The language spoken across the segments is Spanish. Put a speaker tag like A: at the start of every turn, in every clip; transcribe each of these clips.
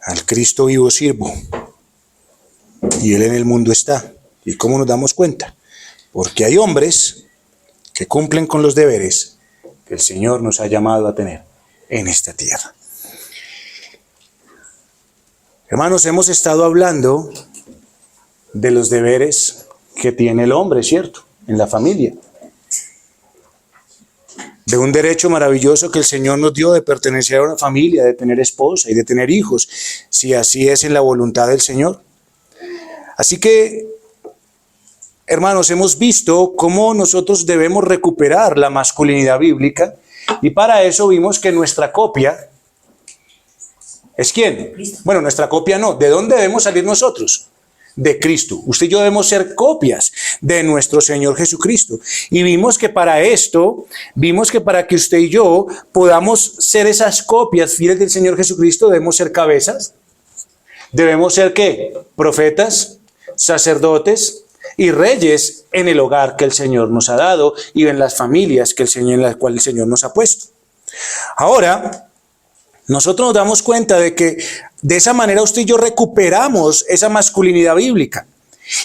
A: Al Cristo vivo sirvo, y Él en el mundo está. ¿Y cómo nos damos cuenta? Porque hay hombres que cumplen con los deberes que el Señor nos ha llamado a tener en esta tierra. Hermanos, hemos estado hablando de los deberes que tiene el hombre, ¿cierto? En la familia. De un derecho maravilloso que el Señor nos dio de pertenecer a una familia, de tener esposa y de tener hijos, si así es en la voluntad del Señor. Así que, hermanos, hemos visto cómo nosotros debemos recuperar la masculinidad bíblica, y para eso vimos que nuestra copia es ¿quién? Bueno, nuestra copia no. ¿De dónde debemos salir nosotros? De Cristo. Usted y yo debemos ser copias de nuestro Señor Jesucristo. Y vimos que para esto, para que usted y yo podamos ser esas copias fieles del Señor Jesucristo, debemos ser cabezas. Debemos ser ¿qué? Profetas, sacerdotes y reyes en el hogar que el Señor nos ha dado y en las familias en las cuales el Señor nos ha puesto. Ahora, nosotros nos damos cuenta de que de esa manera usted y yo recuperamos esa masculinidad bíblica.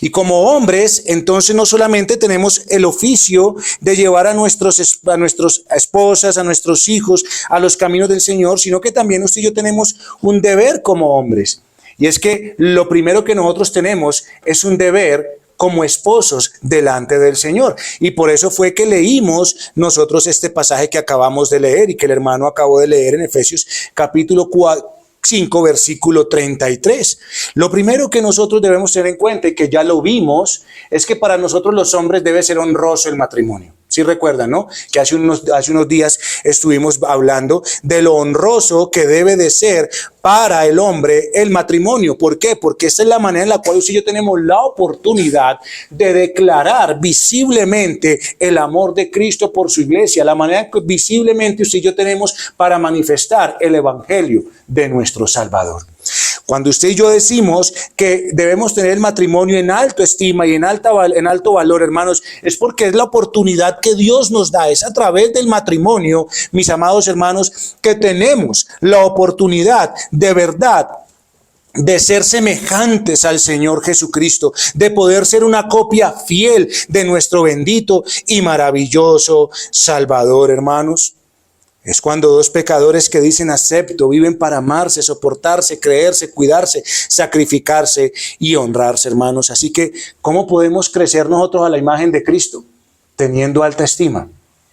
A: Y como hombres, entonces no solamente tenemos el oficio de llevar a nuestras esposas, a nuestros hijos, a los caminos del Señor, sino que también usted y yo tenemos un deber como hombres. Y es que lo primero que nosotros tenemos es un deber como esposos delante del Señor. Y por eso fue que leímos nosotros este pasaje que acabamos de leer y que el hermano acabó de leer en Efesios capítulo 5, versículo 33. Lo primero que nosotros debemos tener en cuenta, y que ya lo vimos, es que para nosotros los hombres debe ser honroso el matrimonio. Sí recuerdan, ¿no? Que hace unos días estuvimos hablando de lo honroso que debe de ser para el hombre el matrimonio. ¿Por qué? Porque esta es la manera en la cual usted y yo tenemos la oportunidad de declarar visiblemente el amor de Cristo por su iglesia. La manera que visiblemente usted y yo tenemos para manifestar el evangelio de nuestro Salvador. Cuando usted y yo decimos que debemos tener el matrimonio en alta estima y en alto valor, hermanos, es porque es la oportunidad que Dios nos da. Es a través del matrimonio, mis amados hermanos, que tenemos la oportunidad de verdad de ser semejantes al Señor Jesucristo, de poder ser una copia fiel de nuestro bendito y maravilloso Salvador, hermanos. Es cuando dos pecadores que dicen acepto, viven para amarse, soportarse, creerse, cuidarse, sacrificarse y honrarse, hermanos. Así que, ¿cómo podemos crecer nosotros a la imagen de Cristo? Teniendo alta estima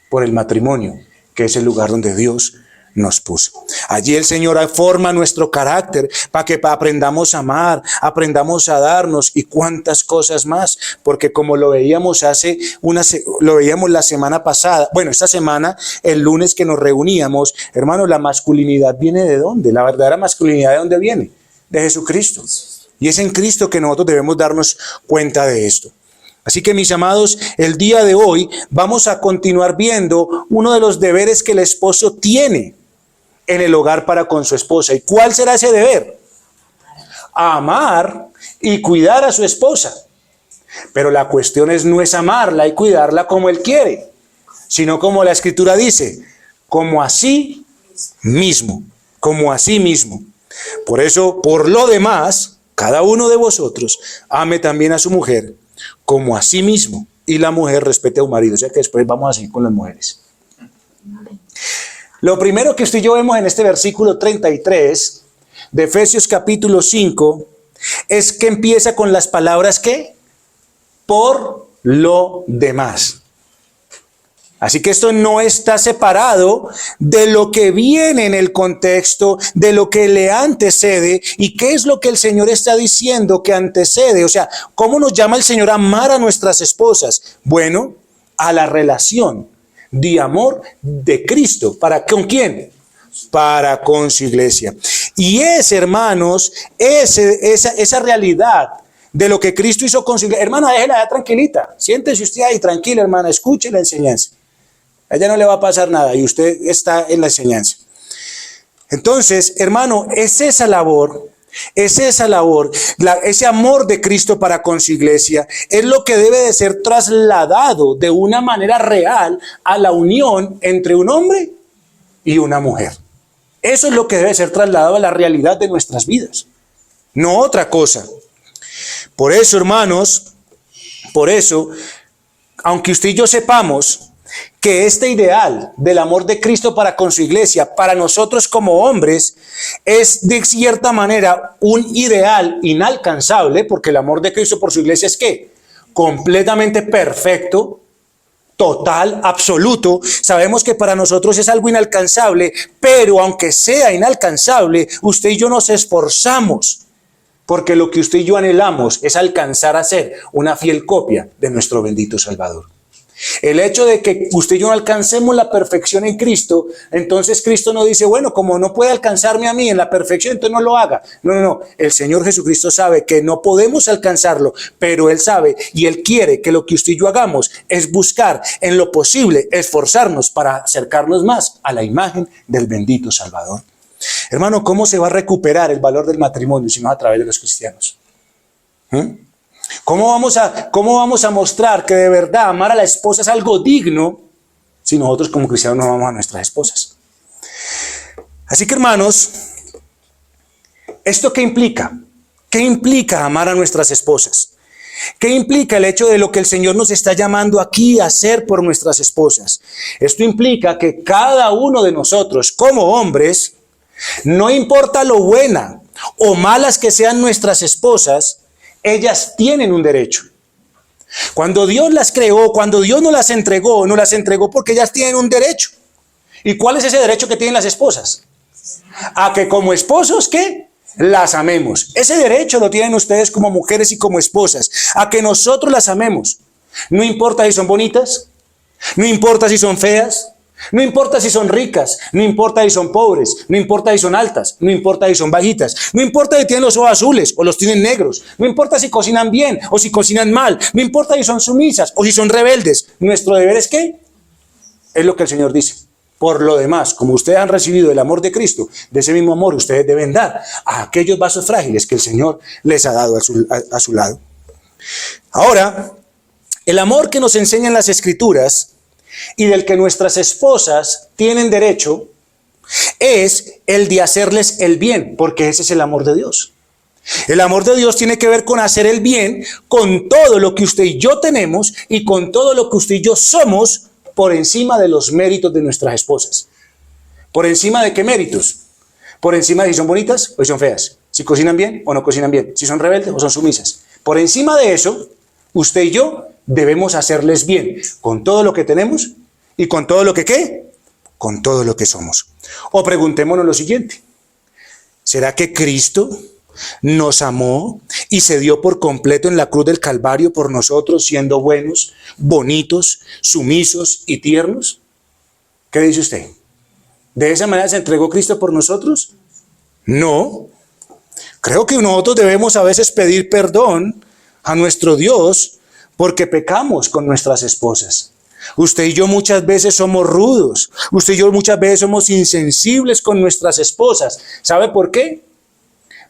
A: por el matrimonio, que es el lugar donde Dios nos puso. Allí el Señor forma nuestro carácter para que aprendamos a amar, aprendamos a darnos y cuántas cosas más, porque como lo veíamos la semana pasada, bueno, esta semana, el lunes que nos reuníamos, hermanos, la masculinidad viene ¿de dónde? La verdadera masculinidad ¿de dónde viene? De Jesucristo. Y es en Cristo que nosotros debemos darnos cuenta de esto. Así que, mis amados, el día de hoy vamos a continuar viendo uno de los deberes que el esposo tiene en el hogar para con su esposa. ¿Y cuál será ese deber? Amar y cuidar a su esposa. Pero la cuestión no es amarla y cuidarla como él quiere, sino como la Escritura dice, como a sí mismo, como a sí mismo. Por eso, por lo demás, cada uno de vosotros ame también a su mujer como a sí mismo, y la mujer respete a un marido. O sea que después vamos a seguir con las mujeres. Lo primero que usted y yo vemos en este versículo 33 de Efesios capítulo 5 es que empieza con las palabras ¿qué? Por lo demás. Así que esto no está separado de lo que viene en el contexto, de lo que le antecede. ¿Y qué es lo que el Señor está diciendo que antecede? O sea, ¿cómo nos llama el Señor a amar a nuestras esposas? Bueno, a la relación de amor de Cristo. ¿Para con quién? Para con su iglesia. Y hermanos, esa realidad de lo que Cristo hizo con su iglesia. Hermana, déjela ya tranquilita. Siéntese usted ahí tranquila, hermana. Escuche la enseñanza. A ella no le va a pasar nada y usted está en la enseñanza. Entonces, hermano, es esa labor, ese amor de Cristo para con su iglesia, es lo que debe de ser trasladado de una manera real a la unión entre un hombre y una mujer. Eso es lo que debe ser trasladado a la realidad de nuestras vidas, no otra cosa. Por eso, hermanos, aunque usted y yo sepamos que este ideal del amor de Cristo para con su iglesia, para nosotros como hombres, es de cierta manera un ideal inalcanzable, porque el amor de Cristo por su iglesia es ¿qué? Completamente perfecto, total, absoluto. Sabemos que para nosotros es algo inalcanzable, pero aunque sea inalcanzable, usted y yo nos esforzamos, porque lo que usted y yo anhelamos es alcanzar a ser una fiel copia de nuestro bendito Salvador. El hecho de que usted y yo no alcancemos la perfección en Cristo, entonces Cristo no dice, bueno, como no puede alcanzarme a mí en la perfección, entonces no lo haga. No. El Señor Jesucristo sabe que no podemos alcanzarlo, pero Él sabe y Él quiere que lo que usted y yo hagamos es buscar en lo posible, esforzarnos para acercarnos más a la imagen del bendito Salvador. Hermano, ¿cómo se va a recuperar el valor del matrimonio si no a través de los cristianos? ¿Cómo vamos a mostrar que de verdad amar a la esposa es algo digno si nosotros como cristianos no amamos a nuestras esposas? Así que, hermanos, ¿esto qué implica? ¿Qué implica amar a nuestras esposas? ¿Qué implica el hecho de lo que el Señor nos está llamando aquí a hacer por nuestras esposas? Esto implica que cada uno de nosotros como hombres, no importa lo buena o malas que sean nuestras esposas, ellas tienen un derecho. Cuando Dios las creó, cuando Dios nos las entregó porque ellas tienen un derecho. ¿Y cuál es ese derecho que tienen las esposas? A que como esposos, ¿qué? Las amemos. Ese derecho lo tienen ustedes como mujeres y como esposas, a que nosotros las amemos. No importa si son bonitas, no importa si son feas, no importa si son ricas, no importa si son pobres, no importa si son altas, no importa si son bajitas, no importa si tienen los ojos azules o los tienen negros, no importa si cocinan bien o si cocinan mal, no importa si son sumisas o si son rebeldes. Nuestro deber es ¿qué? Es lo que el Señor dice. Por lo demás, como ustedes han recibido el amor de Cristo, de ese mismo amor ustedes deben dar a aquellos vasos frágiles que el Señor les ha dado a su lado. Ahora, el amor que nos enseñan las Escrituras y del que nuestras esposas tienen derecho es el de hacerles el bien, porque ese es el amor de Dios. El amor de Dios tiene que ver con hacer el bien con todo lo que usted y yo tenemos y con todo lo que usted y yo somos por encima de los méritos de nuestras esposas. ¿Por encima de qué méritos? Por encima de si son bonitas o si son feas, si cocinan bien o no cocinan bien, si son rebeldes o son sumisas. Por encima de eso, usted y yo debemos hacerles bien con todo lo que tenemos y con todo lo que ¿qué? Con todo lo que somos. O preguntémonos lo siguiente: ¿será que Cristo nos amó y se dio por completo en la cruz del Calvario por nosotros, siendo buenos, bonitos, sumisos y tiernos? ¿Qué dice usted? ¿De esa manera se entregó Cristo por nosotros? No. Creo que nosotros debemos a veces pedir perdón a nuestro Dios porque pecamos con nuestras esposas. Usted y yo muchas veces somos rudos. Usted y yo muchas veces somos insensibles con nuestras esposas. ¿Sabe por qué?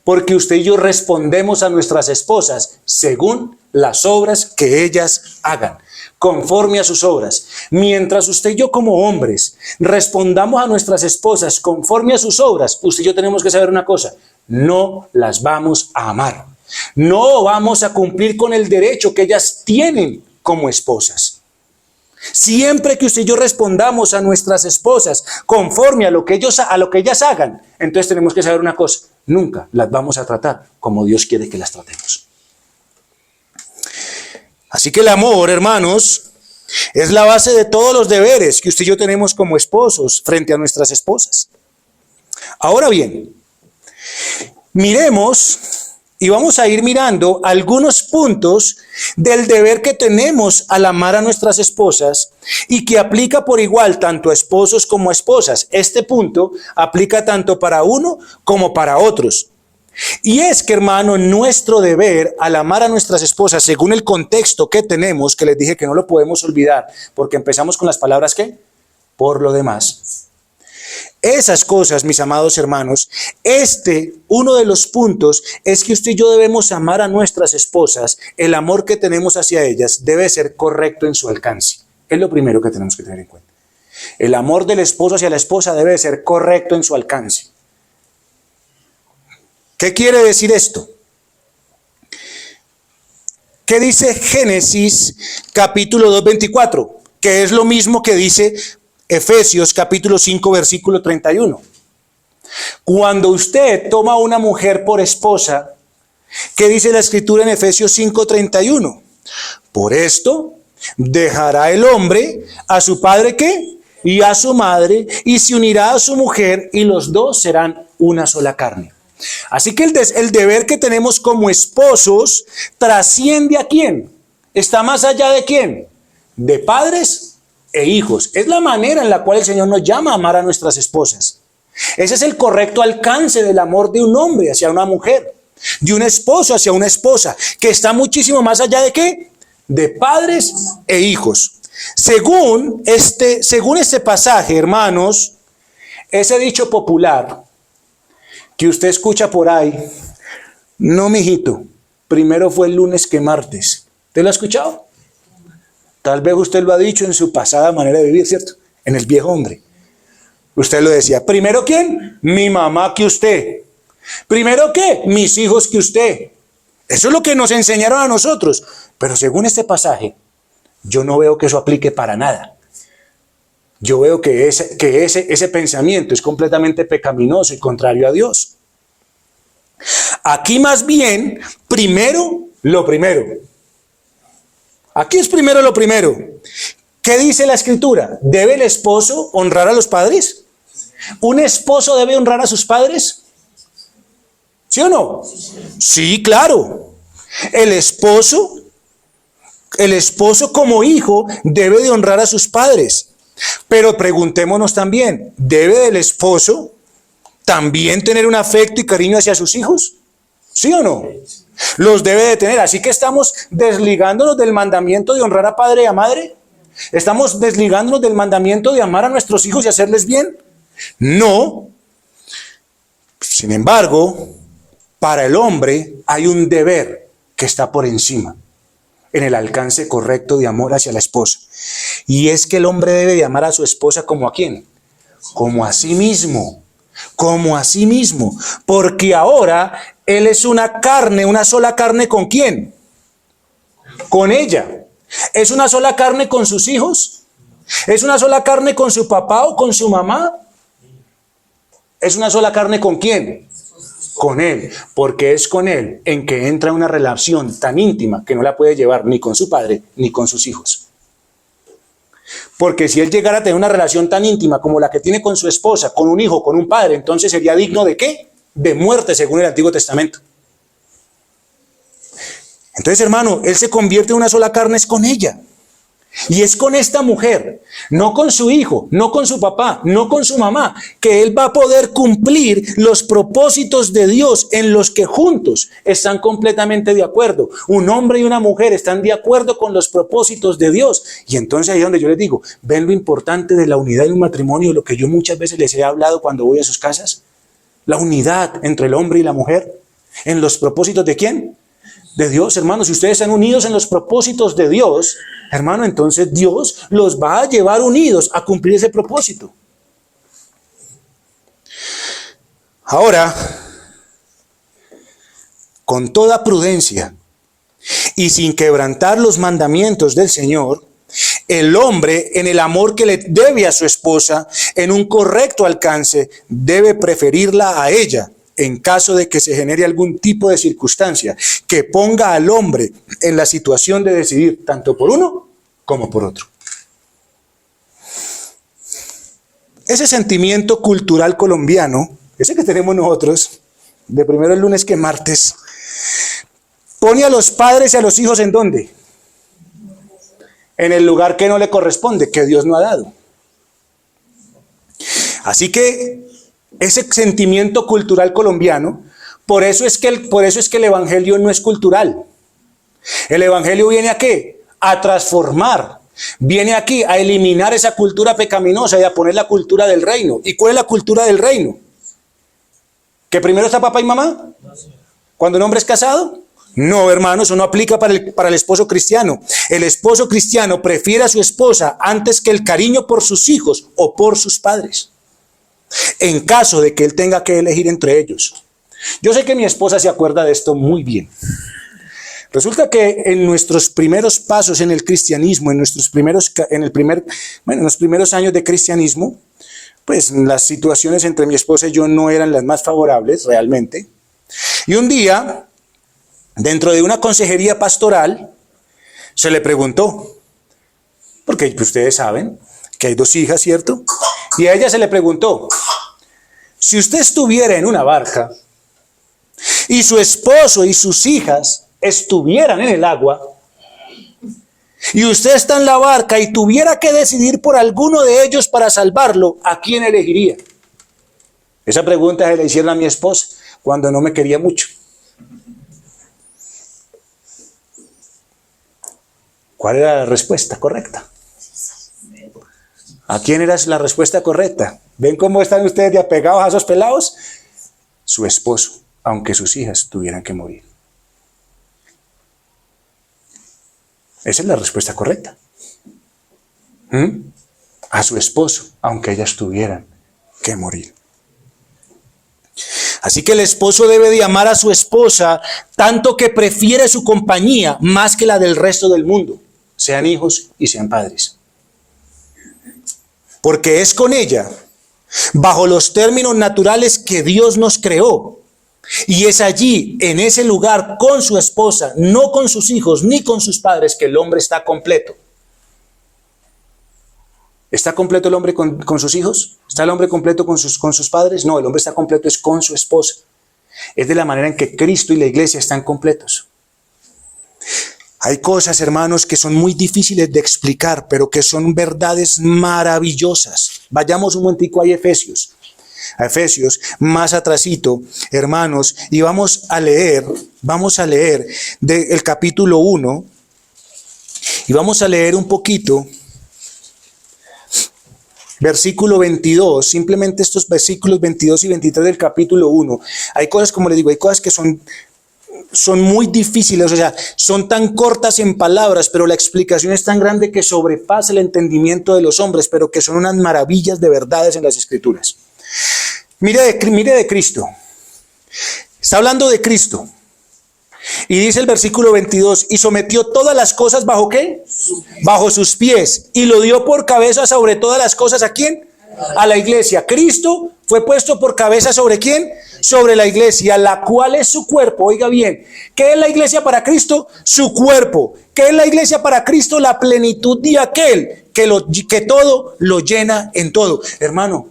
A: Porque usted y yo respondemos a nuestras esposas según las obras que ellas hagan, conforme a sus obras. Mientras usted y yo como hombres respondamos a nuestras esposas conforme a sus obras, usted y yo tenemos que saber una cosa: no las vamos a amar. No vamos a cumplir con el derecho que ellas tienen como esposas. Siempre que usted y yo respondamos a nuestras esposas conforme a lo que ellas hagan, entonces tenemos que saber una cosa: nunca las vamos a tratar como Dios quiere que las tratemos. Así que el amor, hermanos, es la base de todos los deberes que usted y yo tenemos como esposos frente a nuestras esposas. Ahora bien, miremos y vamos a ir mirando algunos puntos del deber que tenemos al amar a nuestras esposas y que aplica por igual tanto a esposos como a esposas. Este punto aplica tanto para uno como para otros. Y es que, hermano, nuestro deber al amar a nuestras esposas, según el contexto que tenemos, que les dije que no lo podemos olvidar, porque empezamos con las palabras ¿qué? Por lo demás. Esas cosas, mis amados hermanos, uno de los puntos es que usted y yo debemos amar a nuestras esposas. El amor que tenemos hacia ellas debe ser correcto en su alcance. Es lo primero que tenemos que tener en cuenta. El amor del esposo hacia la esposa debe ser correcto en su alcance. ¿Qué quiere decir esto? ¿Qué dice Génesis capítulo 2, 24? Que es lo mismo que dice Efesios capítulo 5, versículo 31. Cuando usted toma a una mujer por esposa, ¿qué dice la escritura en Efesios 5, 31? Por esto dejará el hombre a su padre, ¿qué? Y a su madre, y se unirá a su mujer, y los dos serán una sola carne. Así que el deber que tenemos como esposos trasciende ¿a quién? Está más allá de ¿quién? De padres e hijos. Es la manera en la cual el Señor nos llama a amar a nuestras esposas. Ese es el correcto alcance del amor de un hombre hacia una mujer, de un esposo hacia una esposa, que está muchísimo más allá de ¿qué? De padres e hijos. Según este pasaje, hermanos, ese dicho popular que usted escucha por ahí, no, mijito, primero fue el lunes que martes. ¿Usted lo ha escuchado? Tal vez usted lo ha dicho en su pasada manera de vivir, ¿cierto? En el viejo hombre. Usted lo decía, ¿primero quién? Mi mamá que usted. ¿Primero qué? Mis hijos que usted. Eso es lo que nos enseñaron a nosotros. Pero según este pasaje, yo no veo que eso aplique para nada. Yo veo que ese pensamiento es completamente pecaminoso y contrario a Dios. Aquí más bien, primero lo primero. Aquí es primero lo primero. ¿Qué dice la escritura? ¿Debe el esposo honrar a los padres? ¿Un esposo debe honrar a sus padres? ¿Sí o no? Sí, claro. El esposo como hijo debe de honrar a sus padres. Pero preguntémonos también, ¿debe el esposo también tener un afecto y cariño hacia sus hijos? ¿Sí o no? Los debe de tener. Así que estamos desligándonos del mandamiento de honrar a padre y a madre. ¿Estamos desligándonos del mandamiento de amar a nuestros hijos y hacerles bien? No. Sin embargo, para el hombre hay un deber que está por encima en el alcance correcto de amor hacia la esposa. Y es que el hombre debe de amar a su esposa como ¿a quién? Como a sí mismo. Como a sí mismo. Porque ahora él es una carne, una sola carne ¿con quién? Con ella. ¿Es una sola carne con sus hijos? ¿Es una sola carne con su papá o con su mamá? ¿Es una sola carne con quién? Con él, porque es con él en que entra una relación tan íntima que no la puede llevar ni con su padre ni con sus hijos. Porque si él llegara a tener una relación tan íntima como la que tiene con su esposa, con un hijo, con un padre, entonces sería digno ¿de qué? De muerte, según el Antiguo Testamento. Entonces, hermano, él se convierte en una sola carne, es con ella. Y es con esta mujer, no con su hijo, no con su papá, no con su mamá, que él va a poder cumplir los propósitos de Dios en los que juntos están completamente de acuerdo. Un hombre y una mujer están de acuerdo con los propósitos de Dios. Y entonces ahí es donde yo les digo, ven lo importante de la unidad en un matrimonio, lo que yo muchas veces les he hablado cuando voy a sus casas. La unidad entre el hombre y la mujer. ¿En los propósitos de quién? De Dios, hermanos. Si ustedes están unidos en los propósitos de Dios, hermano, entonces Dios los va a llevar unidos a cumplir ese propósito. Ahora, con toda prudencia y sin quebrantar los mandamientos del Señor, el hombre, en el amor que le debe a su esposa, en un correcto alcance, debe preferirla a ella, en caso de que se genere algún tipo de circunstancia que ponga al hombre en la situación de decidir tanto por uno como por otro. Ese sentimiento cultural colombiano, ese que tenemos nosotros, de primero el lunes que martes, pone a los padres y a los hijos ¿en dónde? En el lugar que no le corresponde, que Dios no ha dado. Así que ese sentimiento cultural colombiano, por eso es que el evangelio no es cultural. El evangelio viene ¿a qué? A transformar. Viene aquí a eliminar esa cultura pecaminosa y a poner la cultura del reino. ¿Y cuál es la cultura del reino? ¿Que primero está papá y mamá? ¿Cuando un hombre es casado? No, hermano, eso no aplica para el esposo cristiano. El esposo cristiano prefiere a su esposa antes que el cariño por sus hijos o por sus padres, en caso de que él tenga que elegir entre ellos. Yo sé que mi esposa se acuerda de esto muy bien. Resulta que en nuestros primeros pasos en el cristianismo, en los primeros años de cristianismo, pues las situaciones entre mi esposa y yo no eran las más favorables realmente. Y un día, dentro de una consejería pastoral, se le preguntó, porque ustedes saben que hay 2 hijas, ¿cierto? Y a ella se le preguntó, si usted estuviera en una barca y su esposo y sus hijas estuvieran en el agua, y usted está en la barca y tuviera que decidir por alguno de ellos para salvarlo, ¿a quién elegiría? Esa pregunta se la hicieron a mi esposa cuando no me quería mucho. ¿Cuál era la respuesta correcta? ¿A quién era la respuesta correcta? ¿Ven cómo están ustedes de apegados a esos pelados? Su esposo, aunque sus hijas tuvieran que morir. Esa es la respuesta correcta. A su esposo, aunque ellas tuvieran que morir. Así que el esposo debe de amar a su esposa tanto que prefiere su compañía más que la del resto del mundo, sean hijos y sean padres. Porque es con ella, bajo los términos naturales que Dios nos creó. Y es allí, en ese lugar, con su esposa, no con sus hijos, ni con sus padres, que el hombre está completo. ¿Está completo el hombre con sus hijos? ¿Está el hombre completo con sus padres? No, el hombre está completo es con su esposa. Es de la manera en que Cristo y la iglesia están completos. Hay cosas, hermanos, que son muy difíciles de explicar, pero que son verdades maravillosas. Vayamos un momentico a Efesios. A Efesios, más atrasito, hermanos, y vamos a leer del capítulo 1, y vamos a leer un poquito, versículo 22, simplemente estos versículos 22 y 23 del capítulo 1. Hay cosas, como les digo, hay cosas que son muy difíciles, o sea, son tan cortas en palabras, pero la explicación es tan grande que sobrepasa el entendimiento de los hombres, pero que son unas maravillas de verdades en las Escrituras. Mire de Cristo. Está hablando de Cristo. Y dice el versículo 22, y sometió todas las cosas ¿bajo qué? Bajo sus pies. Y lo dio por cabeza sobre todas las cosas. ¿A quién? A la iglesia. Cristo fue puesto por cabeza ¿sobre quién? Sobre la iglesia, la cual es su cuerpo. Oiga bien, ¿qué es la iglesia para Cristo? Su cuerpo. ¿Qué es la iglesia para Cristo? La plenitud de aquel que todo lo llena en todo. Hermano,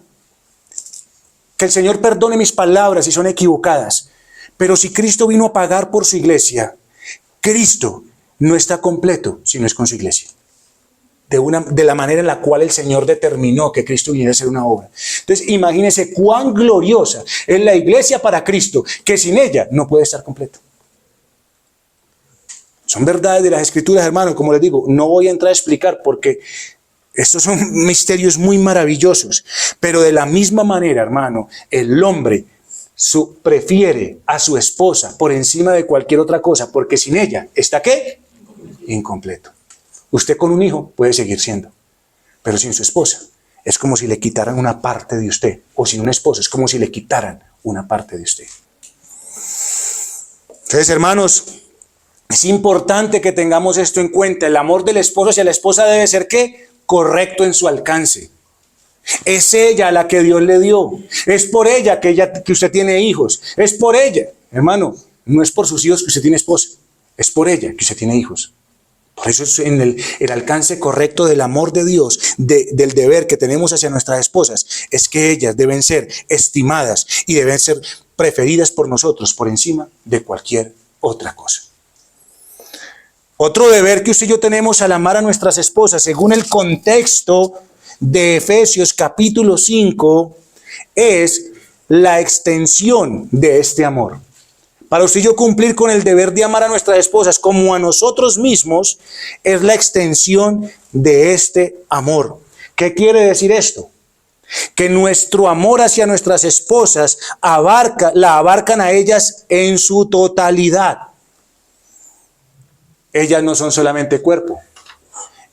A: que el Señor perdone mis palabras si son equivocadas, pero si Cristo vino a pagar por su iglesia, Cristo no está completo si no es con su iglesia. De la manera en la cual el Señor determinó que Cristo viniera a hacer una obra. Entonces, imagínense cuán gloriosa es la iglesia para Cristo, que sin ella no puede estar completo. Son verdades de las Escrituras, hermanos, como les digo, no voy a entrar a explicar porque estos son misterios muy maravillosos, pero de la misma manera, hermano, el hombre prefiere a su esposa por encima de cualquier otra cosa, porque sin ella está ¿qué? Incompleto. Usted con un hijo puede seguir siendo, pero sin su esposa es como si le quitaran una parte de usted, o sin un esposo es como si le quitaran una parte de usted. Entonces, hermanos, es importante que tengamos esto en cuenta. El amor del esposo hacia la esposa debe ser ¿qué? Correcto en su alcance. Es ella la que Dios le dio. Es por ella que usted tiene hijos. Es por ella. Hermano, no es por sus hijos que usted tiene esposa. Es por ella que usted tiene hijos. Por eso es en el alcance correcto del amor de Dios, del deber que tenemos hacia nuestras esposas, es que ellas deben ser estimadas y deben ser preferidas por nosotros por encima de cualquier otra cosa. Otro deber que usted y yo tenemos al amar a nuestras esposas, según el contexto de Efesios capítulo 5, es la extensión de este amor. Para usted y yo cumplir con el deber de amar a nuestras esposas como a nosotros mismos, es la extensión de este amor. ¿Qué quiere decir esto? Que nuestro amor hacia nuestras esposas la abarcan a ellas en su totalidad. ellas no son solamente cuerpo.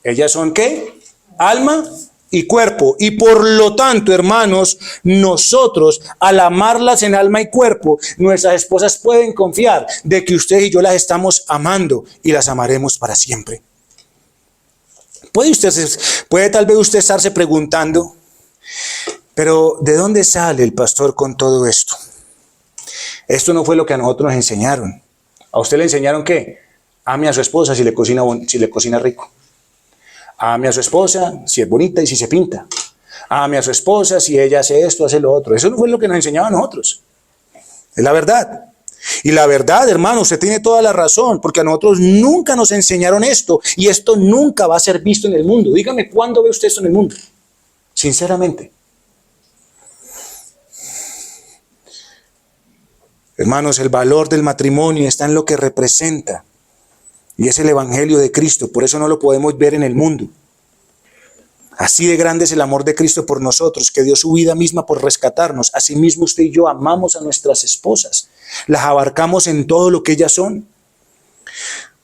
A: Ellas son ¿qué? Alma y cuerpo. Y por lo tanto, hermanos, nosotros al amarlas en alma y cuerpo, nuestras esposas pueden confiar de que usted y yo las estamos amando y las amaremos para siempre. Puede tal vez usted estarse preguntando, pero ¿de dónde sale el pastor con todo esto? Esto no fue lo que a nosotros nos enseñaron. ¿A usted le enseñaron qué? Ame a su esposa si le cocina rico. Ame a su esposa si es bonita y si se pinta. Ame a su esposa si ella hace esto, hace lo otro. Eso no fue lo que nos enseñaban a nosotros. Es la verdad. Y la verdad, hermano, usted tiene toda la razón, porque a nosotros nunca nos enseñaron esto y esto nunca va a ser visto en el mundo. Dígame, ¿cuándo ve usted esto en el mundo? Sinceramente. Hermanos, el valor del matrimonio está en lo que representa. Y es el evangelio de Cristo, por eso no lo podemos ver en el mundo. Así de grande es el amor de Cristo por nosotros, que dio su vida misma por rescatarnos. Asimismo usted y yo amamos a nuestras esposas, las abarcamos en todo lo que ellas son.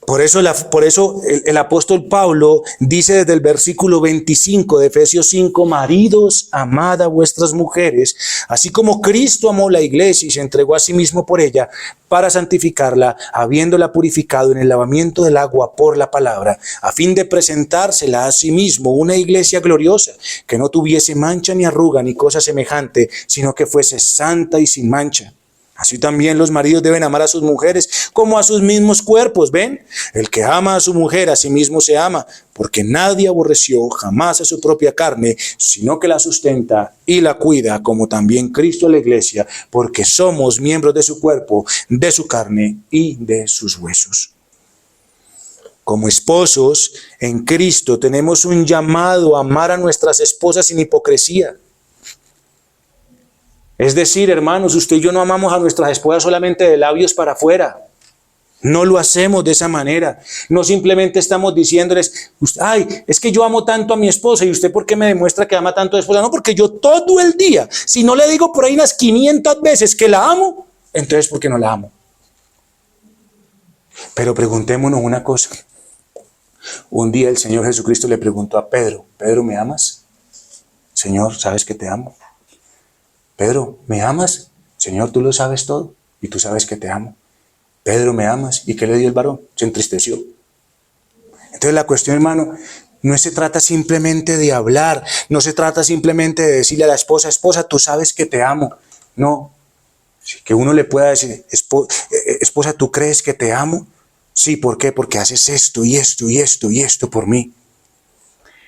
A: Por eso el apóstol Pablo dice desde el versículo 25 de Efesios 5, maridos, amad a vuestras mujeres, así como Cristo amó la iglesia y se entregó a sí mismo por ella, para santificarla, habiéndola purificado en el lavamiento del agua por la palabra, a fin de presentársela a sí mismo una iglesia gloriosa, que no tuviese mancha ni arruga ni cosa semejante, sino que fuese santa y sin mancha. Así también los maridos deben amar a sus mujeres como a sus mismos cuerpos, ¿ven? El que ama a su mujer a sí mismo se ama, porque nadie aborreció jamás a su propia carne, sino que la sustenta y la cuida, como también Cristo a la iglesia, porque somos miembros de su cuerpo, de su carne y de sus huesos. Como esposos en Cristo tenemos un llamado a amar a nuestras esposas sin hipocresía. Es decir, hermanos, usted y yo no amamos a nuestras esposas solamente de labios para afuera. No lo hacemos de esa manera. No simplemente estamos diciéndoles, ay, es que yo amo tanto a mi esposa, ¿y usted por qué me demuestra que ama tanto a su esposa? No, porque yo todo el día, si no le digo por ahí unas 500 veces que la amo, entonces ¿por qué no la amo? Pero preguntémonos una cosa. Un día el Señor Jesucristo le preguntó a Pedro, Pedro, ¿me amas? Señor, ¿sabes que te amo? Pedro, ¿me amas? Señor, tú lo sabes todo y tú sabes que te amo. Pedro, ¿me amas? ¿Y qué le dio el varón? Se entristeció. Entonces la cuestión, hermano, no se trata simplemente de hablar, no se trata simplemente de decirle a la esposa, esposa, tú sabes que te amo. No, que uno le pueda decir, esposa, ¿tú crees que te amo? Sí, ¿por qué? Porque haces esto y esto y esto y esto por mí.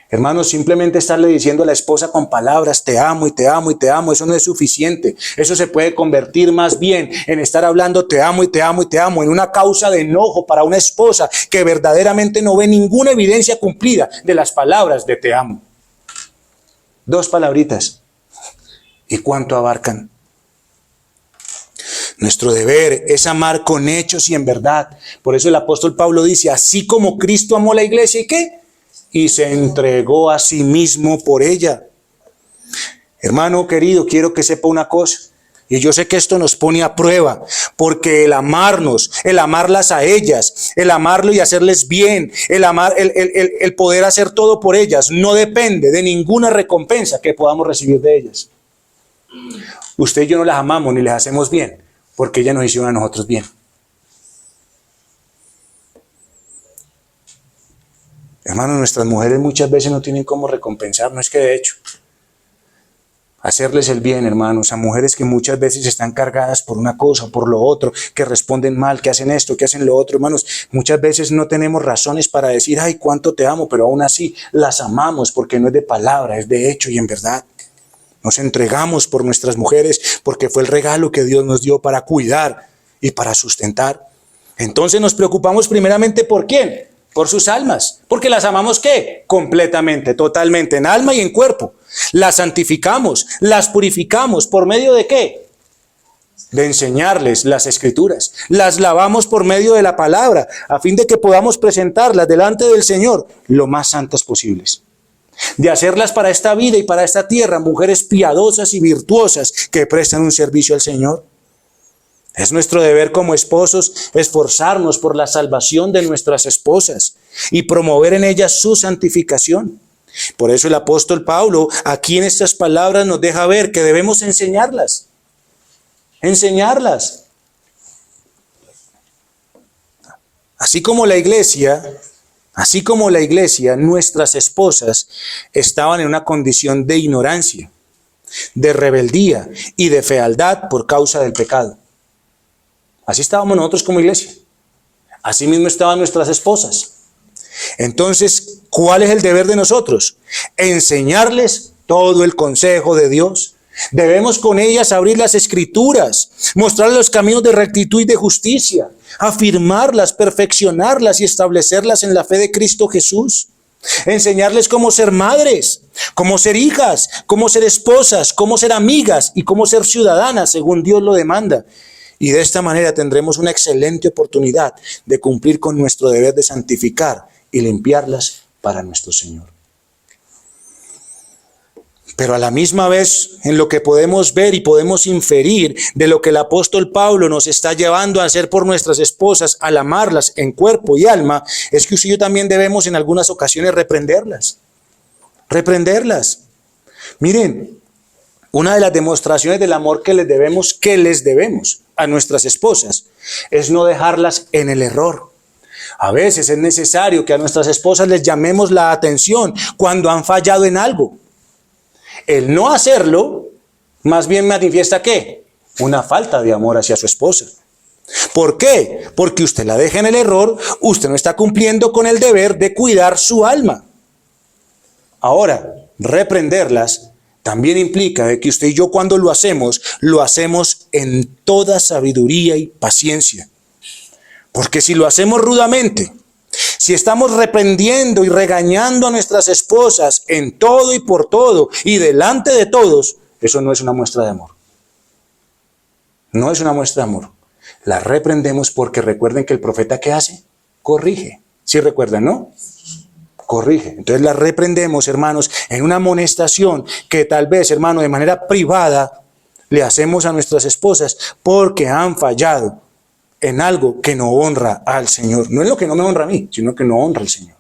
A: Hermanos, simplemente estarle diciendo a la esposa con palabras, te amo y te amo y te amo, eso no es suficiente. Eso se puede convertir más bien en estar hablando te amo y te amo y te amo, en una causa de enojo para una esposa que verdaderamente no ve ninguna evidencia cumplida de las palabras de te amo. 2 palabritas. ¿Y cuánto abarcan? Nuestro deber es amar con hechos y en verdad. Por eso el apóstol Pablo dice, así como Cristo amó la iglesia, ¿y qué? Y se entregó a sí mismo por ella. Hermano querido, quiero que sepa una cosa. Y yo sé que esto nos pone a prueba, porque el amarnos, el amarlas a ellas, el amarlo y hacerles bien, el poder hacer todo por ellas, no depende de ninguna recompensa que podamos recibir de ellas. Usted y yo no las amamos ni les hacemos bien, porque ellas nos hicieron a nosotros bien. Hermanos, nuestras mujeres muchas veces no tienen cómo recompensar, no es que de hecho, hacerles el bien, hermanos, a mujeres que muchas veces están cargadas por una cosa, por lo otro, que responden mal, que hacen esto, que hacen lo otro, hermanos, muchas veces no tenemos razones para decir, ay, cuánto te amo, pero aún así las amamos porque no es de palabra, es de hecho y en verdad. Nos entregamos por nuestras mujeres porque fue el regalo que Dios nos dio para cuidar y para sustentar. Entonces nos preocupamos primeramente ¿por quién? Por sus almas, porque las amamos ¿qué? Completamente, totalmente, en alma y en cuerpo. Las santificamos, las purificamos, ¿por medio de qué? De enseñarles las escrituras. Las lavamos por medio de la palabra, a fin de que podamos presentarlas delante del Señor lo más santas posibles. De hacerlas para esta vida y para esta tierra, mujeres piadosas y virtuosas que prestan un servicio al Señor. Es nuestro deber como esposos esforzarnos por la salvación de nuestras esposas y promover en ellas su santificación. Por eso el apóstol Pablo aquí en estas palabras nos deja ver que debemos enseñarlas. Enseñarlas. Así como la iglesia, nuestras esposas estaban en una condición de ignorancia, de rebeldía y de fealdad por causa del pecado. Así estábamos nosotros como iglesia. Así mismo estaban nuestras esposas. Entonces, ¿cuál es el deber de nosotros? Enseñarles todo el consejo de Dios. Debemos con ellas abrir las escrituras, mostrarles los caminos de rectitud y de justicia, afirmarlas, perfeccionarlas y establecerlas en la fe de Cristo Jesús. Enseñarles cómo ser madres, cómo ser hijas, cómo ser esposas, cómo ser amigas y cómo ser ciudadanas según Dios lo demanda. Y de esta manera tendremos una excelente oportunidad de cumplir con nuestro deber de santificar y limpiarlas para nuestro Señor. Pero a la misma vez, en lo que podemos ver y podemos inferir de lo que el apóstol Pablo nos está llevando a hacer por nuestras esposas, al amarlas en cuerpo y alma, es que usted y yo también debemos en algunas ocasiones reprenderlas. Reprenderlas. Miren, una de las demostraciones del amor que les debemos a nuestras esposas es no dejarlas en el error. A veces es necesario que a nuestras esposas les llamemos la atención cuando han fallado en algo. El no hacerlo, más bien manifiesta ¿qué? Una falta de amor hacia su esposa. ¿Por qué? Porque usted la deja en el error, usted no está cumpliendo con el deber de cuidar su alma. Ahora, reprenderlas también implica de que usted y yo cuando lo hacemos en toda sabiduría y paciencia. Porque si lo hacemos rudamente, si estamos reprendiendo y regañando a nuestras esposas en todo y por todo y delante de todos, eso no es una muestra de amor. No es una muestra de amor. La reprendemos porque recuerden que el profeta ¿qué hace? Corrige. ¿Sí recuerdan, no? Corrige. Entonces la reprendemos, hermanos, en una amonestación que tal vez, hermano, de manera privada le hacemos a nuestras esposas porque han fallado en algo que no honra al Señor. No es lo que no me honra a mí, sino que no honra al Señor.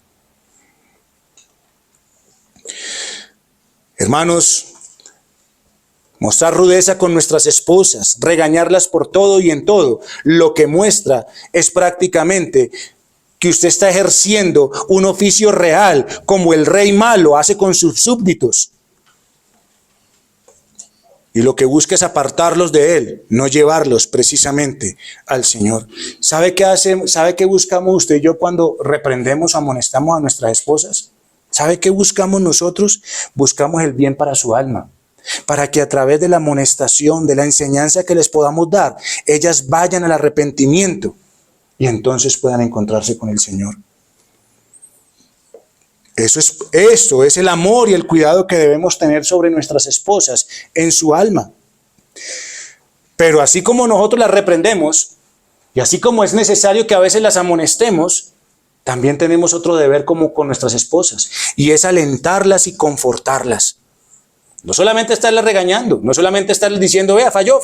A: Hermanos, mostrar rudeza con nuestras esposas, regañarlas por todo y en todo, lo que muestra es prácticamente que usted está ejerciendo un oficio real, como el rey malo hace con sus súbditos. Y lo que busca es apartarlos de él, no llevarlos precisamente al Señor. ¿Sabe qué hace? ¿Sabe qué buscamos usted y yo cuando reprendemos o amonestamos a nuestras esposas? ¿Sabe qué buscamos nosotros? Buscamos el bien para su alma. Para que a través de la amonestación, de la enseñanza que les podamos dar, ellas vayan al arrepentimiento y entonces puedan encontrarse con el Señor. Eso es el amor y el cuidado que debemos tener sobre nuestras esposas en su alma. Pero así como nosotros las reprendemos y así como es necesario que a veces las amonestemos, también tenemos otro deber como con nuestras esposas y es alentarlas y confortarlas. No solamente estarlas regañando, no solamente estarles diciendo, vea, falló.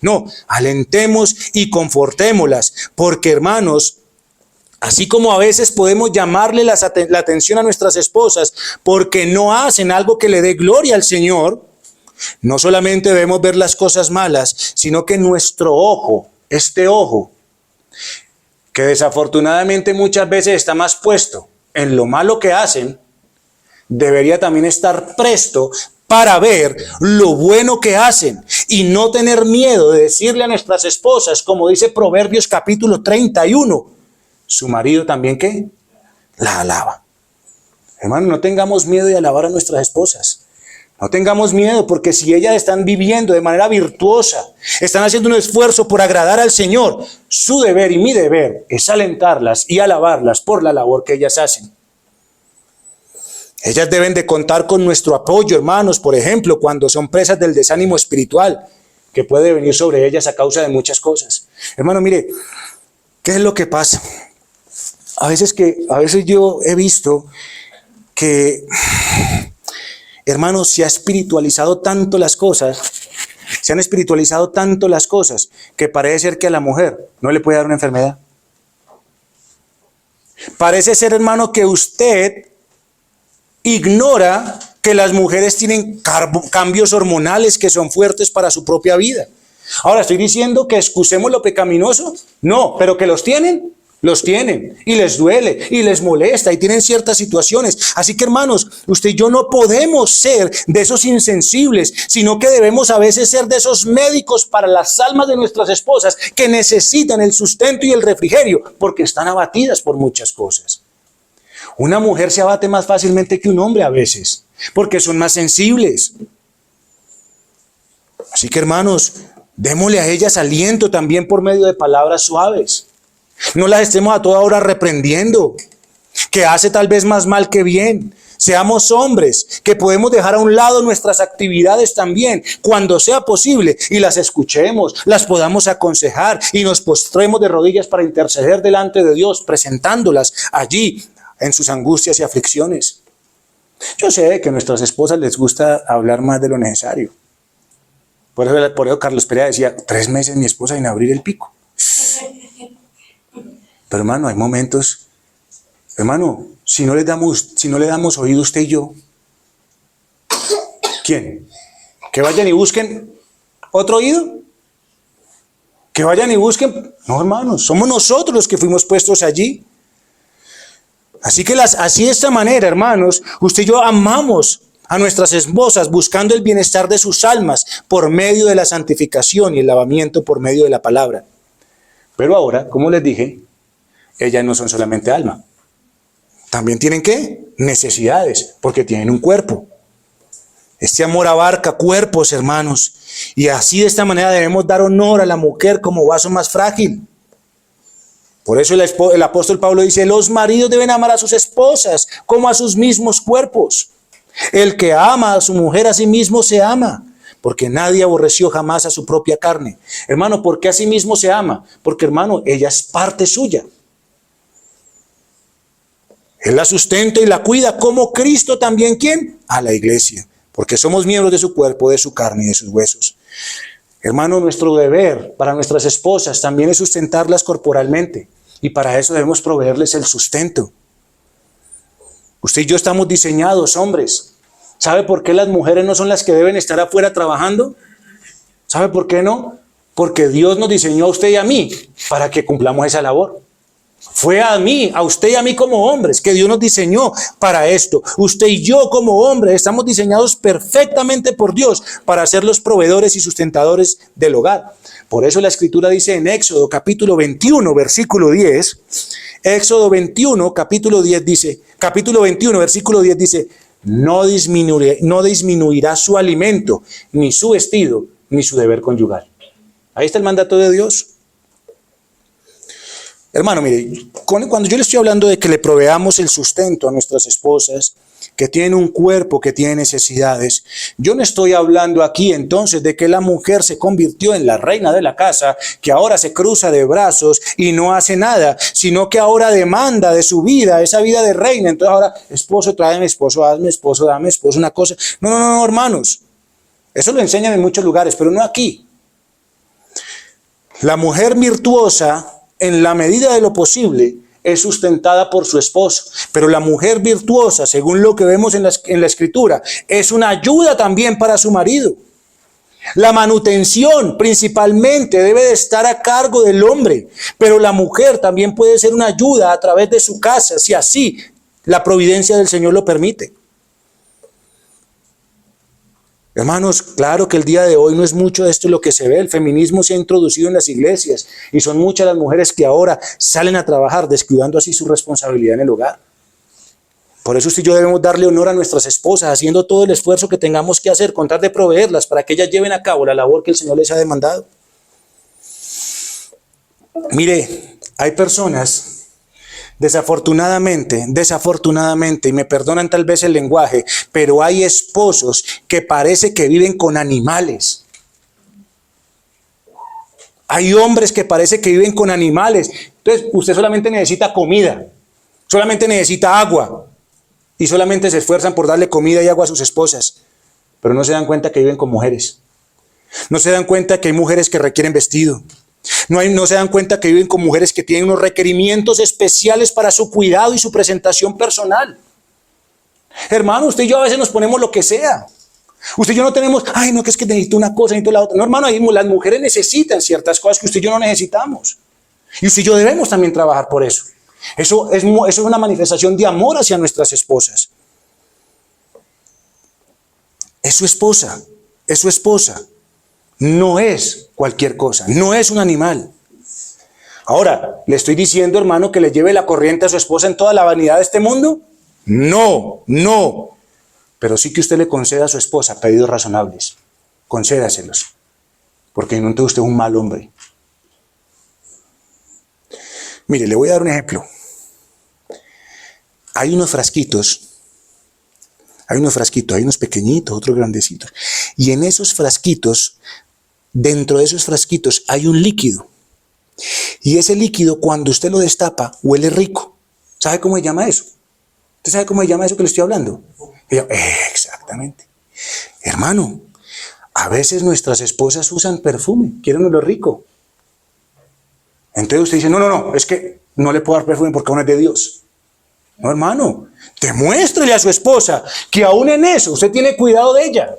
A: No, alentemos y confortémoslas, porque hermanos, así como a veces podemos llamarle la atención a nuestras esposas porque no hacen algo que le dé gloria al Señor, no solamente debemos ver las cosas malas, sino que nuestro ojo, este ojo, que desafortunadamente muchas veces está más puesto en lo malo que hacen, debería también estar presto para ver lo bueno que hacen y no tener miedo de decirle a nuestras esposas, como dice Proverbios capítulo 31, su marido también ¿qué? La alaba. Hermano, no tengamos miedo de alabar a nuestras esposas. No tengamos miedo, porque si ellas están viviendo de manera virtuosa, están haciendo un esfuerzo por agradar al Señor, su deber y mi deber es alentarlas y alabarlas por la labor que ellas hacen. Ellas deben de contar con nuestro apoyo, hermanos, por ejemplo, cuando son presas del desánimo espiritual que puede venir sobre ellas a causa de muchas cosas. Hermano, mire, ¿qué es lo que pasa? A veces yo he visto que, hermanos, se ha espiritualizado tanto las cosas Se han espiritualizado tanto las cosas que parece ser que a la mujer no le puede dar una enfermedad. Parece ser, hermano, que usted ignora que las mujeres tienen cambios hormonales que son fuertes para su propia vida. Ahora, ¿estoy diciendo que excusemos lo pecaminoso? No, pero que los tienen y les duele y les molesta y tienen ciertas situaciones. Así que, hermanos, usted y yo no podemos ser de esos insensibles, sino que debemos a veces ser de esos médicos para las almas de nuestras esposas que necesitan el sustento y el refrigerio porque están abatidas por muchas cosas. Una mujer se abate más fácilmente que un hombre a veces, porque son más sensibles. Así que, hermanos, démosle a ellas aliento también por medio de palabras suaves. No las estemos a toda hora reprendiendo, que hace tal vez más mal que bien. Seamos hombres que podemos dejar a un lado nuestras actividades también, cuando sea posible, y las escuchemos, las podamos aconsejar y nos postremos de rodillas para interceder delante de Dios, presentándolas allí en sus angustias y aflicciones. Yo sé que a nuestras esposas les gusta hablar más de lo necesario. Por eso Carlos Perea decía, 3 meses mi esposa sin abrir el pico. Pero hermano, hay momentos, hermano, si no le damos oído usted y yo, ¿quién? ¿Que vayan y busquen otro oído? ¿Que vayan y busquen? No, hermanos, somos nosotros los que fuimos puestos allí. Así que así de esta manera, hermanos, usted y yo amamos a nuestras esposas buscando el bienestar de sus almas por medio de la santificación y el lavamiento por medio de la palabra. Pero ahora, como les dije, ellas no son solamente alma. También tienen ¿qué? Necesidades, porque tienen un cuerpo. Este amor abarca cuerpos, hermanos. Y así de esta manera debemos dar honor a la mujer como vaso más frágil. Por eso el apóstol Pablo dice, los maridos deben amar a sus esposas como a sus mismos cuerpos. El que ama a su mujer a sí mismo se ama, porque nadie aborreció jamás a su propia carne. Hermano, ¿por qué a sí mismo se ama? Porque, hermano, ella es parte suya. Él la sustenta y la cuida como Cristo también, ¿quién? A la iglesia, porque somos miembros de su cuerpo, de su carne y de sus huesos. Hermano, nuestro deber para nuestras esposas también es sustentarlas corporalmente. Y para eso debemos proveerles el sustento. Usted y yo estamos diseñados, hombres. ¿Sabe por qué las mujeres no son las que deben estar afuera trabajando? ¿Sabe por qué no? Porque Dios nos diseñó a usted y a mí para que cumplamos esa labor. Fue a mí, a usted y a mí como hombres, que Dios nos diseñó para esto. Usted y yo como hombres estamos diseñados perfectamente por Dios para ser los proveedores y sustentadores del hogar. Por eso la Escritura dice en Éxodo capítulo 21, versículo 10, Éxodo 21, capítulo 21, versículo 10 dice, no disminuirá su alimento, ni su vestido, ni su deber conyugal. Ahí está el mandato de Dios. Hermano, mire, cuando yo le estoy hablando de que le proveamos el sustento a nuestras esposas, que tienen un cuerpo, que tienen necesidades, yo no estoy hablando aquí entonces de que la mujer se convirtió en la reina de la casa, que ahora se cruza de brazos y no hace nada, sino que ahora demanda de su vida, esa vida de reina. Entonces ahora, esposo, tráeme, esposo, hazme, esposo, dame, esposo, una cosa. No, hermanos. Eso lo enseñan en muchos lugares, pero no aquí. La mujer virtuosa, en la medida de lo posible, es sustentada por su esposo. Pero la mujer virtuosa, según lo que vemos en la Escritura, es una ayuda también para su marido. La manutención principalmente debe de estar a cargo del hombre, pero la mujer también puede ser una ayuda a través de su casa, si así la providencia del Señor lo permite. Hermanos, claro que el día de hoy no es mucho de esto lo que se ve. El feminismo se ha introducido en las iglesias y son muchas las mujeres que ahora salen a trabajar descuidando así su responsabilidad en el hogar. Por eso usted y yo debemos darle honor a nuestras esposas, haciendo todo el esfuerzo que tengamos que hacer, con tal de proveerlas para que ellas lleven a cabo la labor que el Señor les ha demandado. Mire, hay personas, desafortunadamente, y me perdonan tal vez el lenguaje, pero hay esposos que parece que viven con animales. Hay hombres que parece que viven con animales. Entonces, usted solamente necesita comida, solamente necesita agua, y solamente se esfuerzan por darle comida y agua a sus esposas, pero no se dan cuenta que viven con mujeres. No se dan cuenta que hay mujeres que requieren vestido. No se dan cuenta que viven con mujeres que tienen unos requerimientos especiales para su cuidado y su presentación personal. Hermano, usted y yo a veces nos ponemos lo que sea. Usted y yo no tenemos, ay, no, que es que necesito una cosa, necesito la otra. No, hermano, las mujeres necesitan ciertas cosas que usted y yo no necesitamos. Y usted y yo debemos también trabajar por eso. Eso es una manifestación de amor hacia nuestras esposas. Es su esposa, es su esposa. No es cualquier cosa, no es un animal. Ahora, ¿le estoy diciendo, hermano, que le lleve la corriente a su esposa en toda la vanidad de este mundo? No, no. Pero sí que usted le conceda a su esposa pedidos razonables. Concédaselos. Porque no, entonces usted es un mal hombre. Mire, le voy a dar un ejemplo. Hay unos frasquitos, hay unos pequeñitos, otros grandecitos. Y en esos frasquitos, dentro de esos frasquitos hay un líquido. Y ese líquido, cuando usted lo destapa, huele rico. ¿Sabe cómo se llama eso? ¿Usted sabe cómo se llama eso que le estoy hablando? Exactamente. Hermano, a veces nuestras esposas usan perfume, quieren olor rico. Entonces usted dice, no, es que no le puedo dar perfume porque aún es de Dios. No, hermano, demuéstrele a su esposa que aún en eso usted tiene cuidado de ella.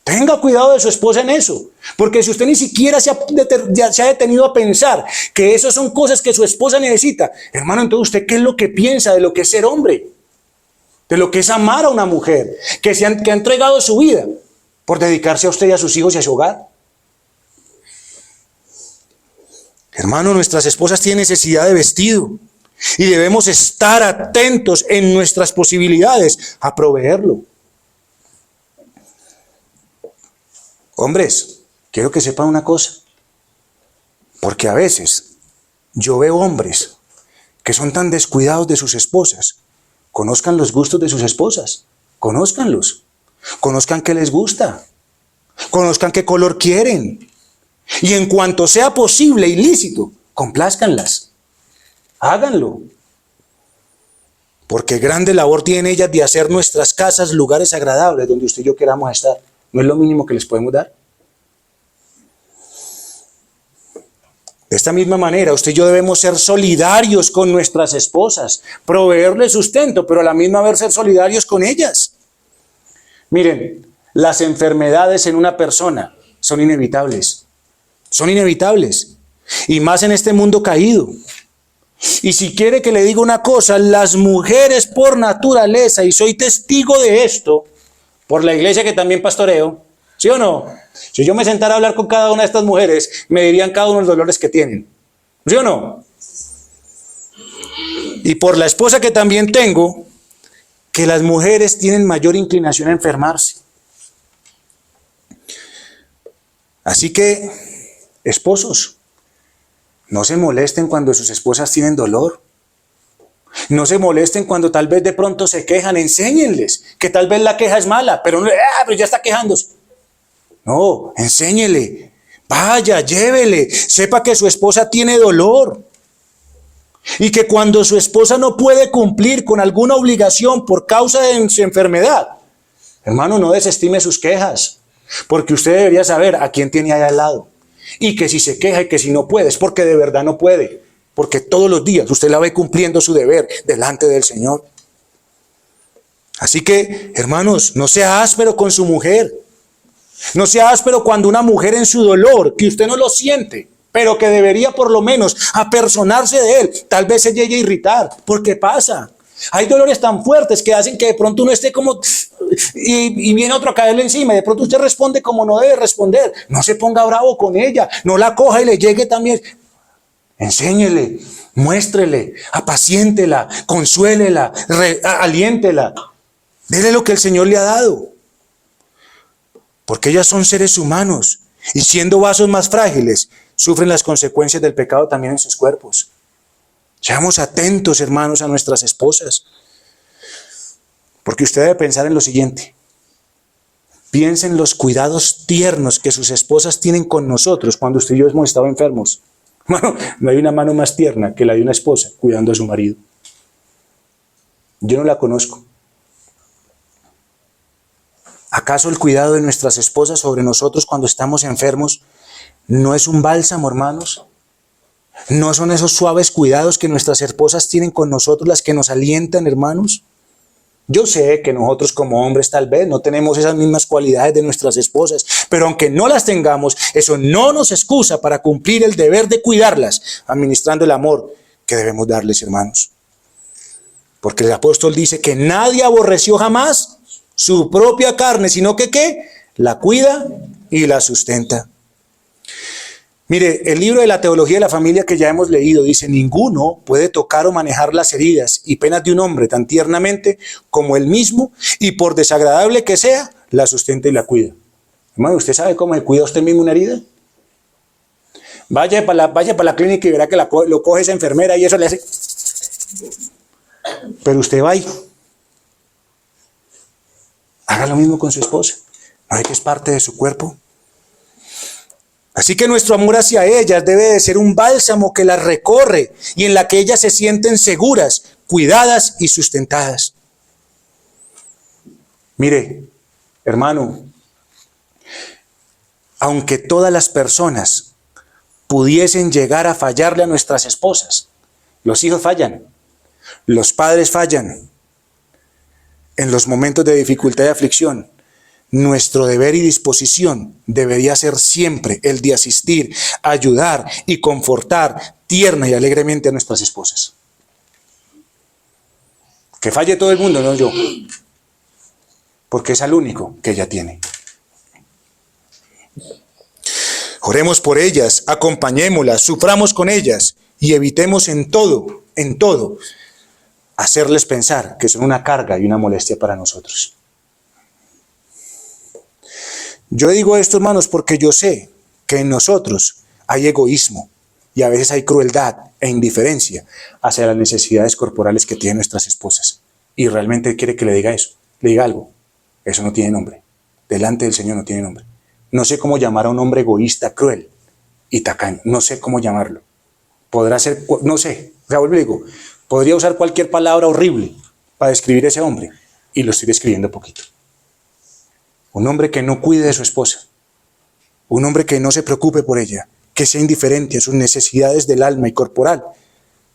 A: Tenga cuidado de su esposa en eso. Porque si usted ni siquiera se ha detenido a pensar que esas son cosas que su esposa necesita, hermano, entonces usted, ¿qué es lo que piensa de lo que es ser hombre? De lo que es amar a una mujer que ha entregado su vida por dedicarse a usted y a sus hijos y a su hogar. Hermano, nuestras esposas tienen necesidad de vestido y debemos estar atentos en nuestras posibilidades a proveerlo. Hombres, quiero que sepan una cosa, porque a veces yo veo hombres que son tan descuidados de sus esposas. Conozcan los gustos de sus esposas, conózcanlos, conozcan qué les gusta, conozcan qué color quieren. Y en cuanto sea posible y lícito, complázcanlas, háganlo. Porque grande labor tienen ellas de hacer nuestras casas lugares agradables donde usted y yo queramos estar. ¿No es lo mínimo que les podemos dar? De esta misma manera, usted y yo debemos ser solidarios con nuestras esposas, proveerles sustento, pero a la misma vez ser solidarios con ellas. Miren, las enfermedades en una persona son inevitables. Son inevitables. Y más en este mundo caído. Y si quiere que le diga una cosa, las mujeres por naturaleza, y soy testigo de esto, por la iglesia que también pastoreo, ¿sí o no? Si yo me sentara a hablar con cada una de estas mujeres, me dirían cada uno los dolores que tienen. ¿Sí o no? Y por la esposa que también tengo, que las mujeres tienen mayor inclinación a enfermarse. Así que, esposos, no se molesten cuando sus esposas tienen dolor. No se molesten cuando tal vez de pronto se quejan, enséñenles que tal vez la queja es mala, pero ya está quejándose. No, enséñele, vaya, llévele, sepa que su esposa tiene dolor. Y que cuando su esposa no puede cumplir con alguna obligación por causa de su enfermedad, hermano, no desestime sus quejas, porque usted debería saber a quién tiene ahí al lado. Y que si se queja y que si no puede, es porque de verdad no puede. Porque todos los días usted la ve cumpliendo su deber delante del Señor. Así que, hermanos, no sea áspero con su mujer. No sea áspero cuando una mujer en su dolor, que usted no lo siente, pero que debería por lo menos apersonarse de él, tal vez se llegue a irritar. ¿Por qué pasa? Hay dolores tan fuertes que hacen que de pronto uno esté como... Y viene otro a caerle encima y de pronto usted responde como no debe responder. No se ponga bravo con ella, no la coja y le llegue también... Enséñele, muéstrele, apaciéntela, consuélela, aliéntela. Dele lo que el Señor le ha dado. Porque ellas son seres humanos y siendo vasos más frágiles, sufren las consecuencias del pecado también en sus cuerpos. Seamos atentos, hermanos, a nuestras esposas. Porque usted debe pensar en lo siguiente. Piensa en los cuidados tiernos que sus esposas tienen con nosotros cuando usted y yo hemos estado enfermos. Bueno, no hay una mano más tierna que la de una esposa cuidando a su marido. Yo no la conozco. ¿Acaso el cuidado de nuestras esposas sobre nosotros cuando estamos enfermos no es un bálsamo, hermanos? ¿No son esos suaves cuidados que nuestras esposas tienen con nosotros las que nos alientan, hermanos? Yo sé que nosotros como hombres tal vez no tenemos esas mismas cualidades de nuestras esposas, pero aunque no las tengamos, eso no nos excusa para cumplir el deber de cuidarlas, administrando el amor que debemos darles, hermanos. Porque el apóstol dice que nadie aborreció jamás su propia carne, sino que ¿qué? La cuida y la sustenta. Mire, el libro de la teología de la familia que ya hemos leído dice: ninguno puede tocar o manejar las heridas y penas de un hombre tan tiernamente como él mismo, y por desagradable que sea, la sustenta y la cuida. Hermano, ¿usted sabe cómo se cuida usted mismo una herida? Vaya para la clínica y verá que lo coge esa enfermera y eso le hace. Pero usted va y haga lo mismo con su esposa. ¿No ve que es parte de su cuerpo? Así que nuestro amor hacia ellas debe de ser un bálsamo que las recorre y en la que ellas se sienten seguras, cuidadas y sustentadas. Mire, hermano, aunque todas las personas pudiesen llegar a fallarle a nuestras esposas, los hijos fallan, los padres fallan, en los momentos de dificultad y aflicción, nuestro deber y disposición debería ser siempre el de asistir, ayudar y confortar tierna y alegremente a nuestras esposas. Que falle todo el mundo, no yo, porque es al único que ella tiene. Oremos por ellas, acompañémoslas, suframos con ellas y evitemos en todo, hacerles pensar que son una carga y una molestia para nosotros. Yo digo esto, hermanos, porque yo sé que en nosotros hay egoísmo y a veces hay crueldad e indiferencia hacia las necesidades corporales que tienen nuestras esposas. Y realmente quiere que le diga eso, le diga algo. Eso no tiene nombre. Delante del Señor no tiene nombre. No sé cómo llamar a un hombre egoísta, cruel y tacaño. No sé cómo llamarlo. Podrá ser, no sé, o sea, vuelvo y digo, podría usar cualquier palabra horrible para describir a ese hombre y lo estoy describiendo poquito. Un hombre que no cuide de su esposa, un hombre que no se preocupe por ella, que sea indiferente a sus necesidades del alma y corporal,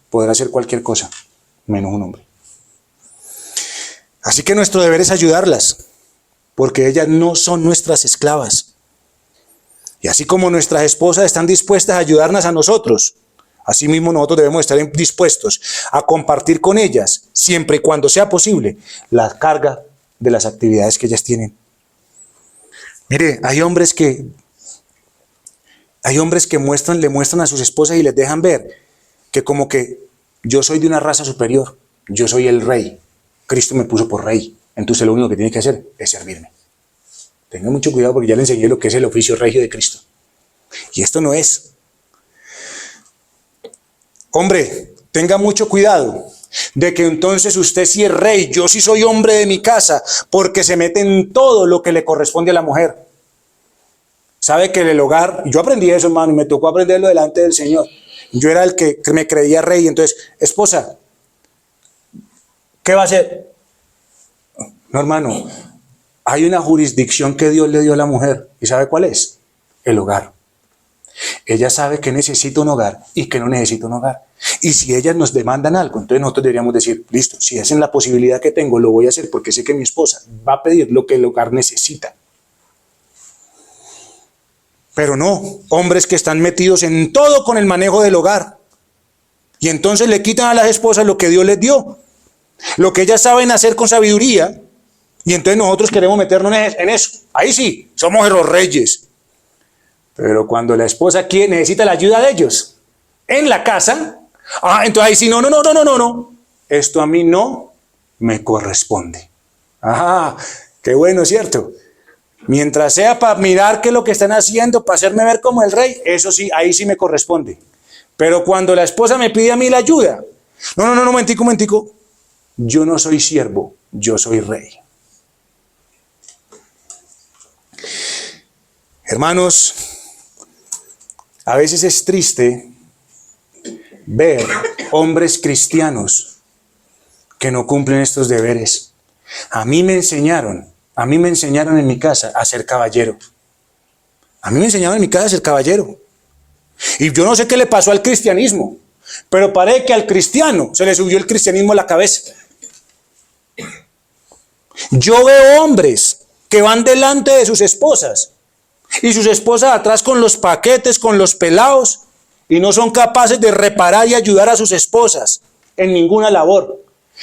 A: podrá ser cualquier cosa, menos un hombre. Así que nuestro deber es ayudarlas, porque ellas no son nuestras esclavas. Y así como nuestras esposas están dispuestas a ayudarnos a nosotros, asimismo nosotros debemos estar dispuestos a compartir con ellas, siempre y cuando sea posible, la carga de las actividades que ellas tienen. Mire, hay hombres que le muestran a sus esposas y les dejan ver que como que yo soy de una raza superior, yo soy el rey, Cristo me puso por rey, entonces lo único que tiene que hacer es servirme. Tenga mucho cuidado porque ya le enseñé lo que es el oficio regio de Cristo. Y esto no es. Hombre, tenga mucho cuidado de que entonces usted sí es rey, yo sí soy hombre de mi casa, porque se mete en todo lo que le corresponde a la mujer. Sabe que en el hogar, yo aprendí eso, hermano, y me tocó aprenderlo delante del Señor. Yo era el que me creía rey, entonces, esposa, ¿qué va a hacer? No, hermano, hay una jurisdicción que Dios le dio a la mujer, ¿y sabe cuál es? El hogar. Ella sabe que necesita un hogar y que no necesita un hogar. Y si ellas nos demandan algo, entonces nosotros deberíamos decir, listo, si es en la posibilidad que tengo, lo voy a hacer porque sé que mi esposa va a pedir lo que el hogar necesita. Pero no, hombres que están metidos en todo con el manejo del hogar. Y entonces le quitan a las esposas lo que Dios les dio, lo que ellas saben hacer con sabiduría, y entonces nosotros queremos meternos en eso. Ahí sí, somos los reyes. Pero cuando la esposa necesita la ayuda de ellos en la casa, entonces ahí sí, no. Esto a mí no me corresponde. Qué bueno, ¿cierto? Mientras sea para mirar qué es lo que están haciendo, para hacerme ver como el rey, eso sí, ahí sí me corresponde. Pero cuando la esposa me pide a mí la ayuda, no, momentico. Yo no soy siervo, yo soy rey. Hermanos, a veces es triste ver hombres cristianos que no cumplen estos deberes. A mí me enseñaron A mí me enseñaron en mi casa a ser caballero. A mí me enseñaron en mi casa a ser caballero. Y yo no sé qué le pasó al cristianismo, pero parece que al cristiano se le subió el cristianismo a la cabeza. Yo veo hombres que van delante de sus esposas y sus esposas atrás con los paquetes, con los pelados, y no son capaces de reparar y ayudar a sus esposas en ninguna labor.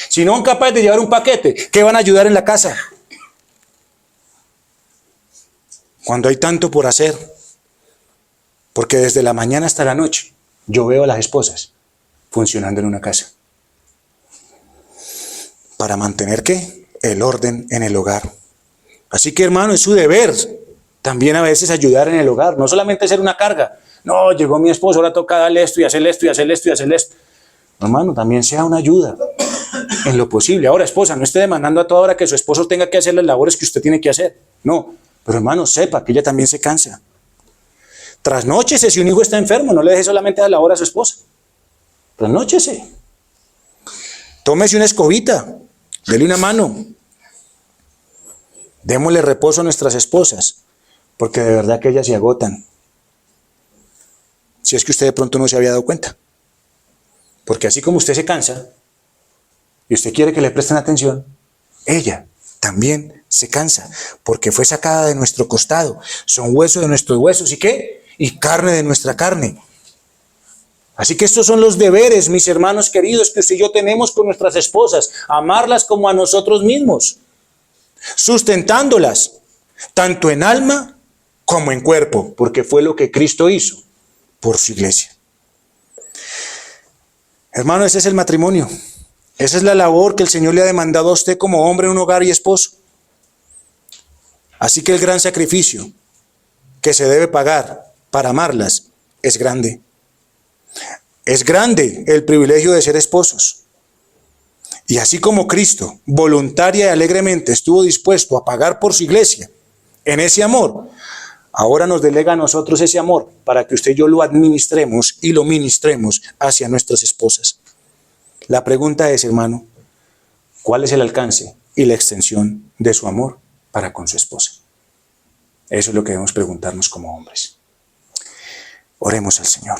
A: Si no son capaces de llevar un paquete, ¿qué van a ayudar en la casa? Cuando hay tanto por hacer, porque desde la mañana hasta la noche yo veo a las esposas funcionando en una casa. ¿Para mantener qué? El orden en el hogar. Así que, hermano, es su deber también a veces ayudar en el hogar, no solamente ser una carga. No, llegó mi esposo, ahora toca darle esto y hacerle esto y hacerle esto y hacerle esto. No, hermano, también sea una ayuda en lo posible. Ahora, esposa, no esté demandando a toda hora que su esposo tenga que hacer las labores que usted tiene que hacer. No, pero hermano, sepa que ella también se cansa. Trasnóchese, si un hijo está enfermo, no le deje solamente la labor a su esposa. Trasnóchese. Tómese una escobita, dele una mano. Démosle reposo a nuestras esposas, porque de verdad que ellas se agotan. Si es que usted de pronto no se había dado cuenta. Porque así como usted se cansa y usted quiere que le presten atención, ella también se cansa, porque fue sacada de nuestro costado. Son huesos de nuestros huesos, ¿y qué? Y carne de nuestra carne. Así que estos son los deberes, mis hermanos queridos, que usted y yo tenemos con nuestras esposas. Amarlas como a nosotros mismos. Sustentándolas, tanto en alma como en cuerpo, porque fue lo que Cristo hizo por su iglesia. Hermano, ese es el matrimonio. Esa es la labor que el Señor le ha demandado a usted como hombre en un hogar y esposo. Así que el gran sacrificio que se debe pagar para amarlas es grande. Es grande el privilegio de ser esposos. Y así como Cristo voluntaria y alegremente estuvo dispuesto a pagar por su iglesia en ese amor, ahora nos delega a nosotros ese amor para que usted y yo lo administremos y lo ministremos hacia nuestras esposas. La pregunta es, hermano, ¿cuál es el alcance y la extensión de su amor para con su esposa? Eso es lo que debemos preguntarnos como hombres. Oremos al Señor.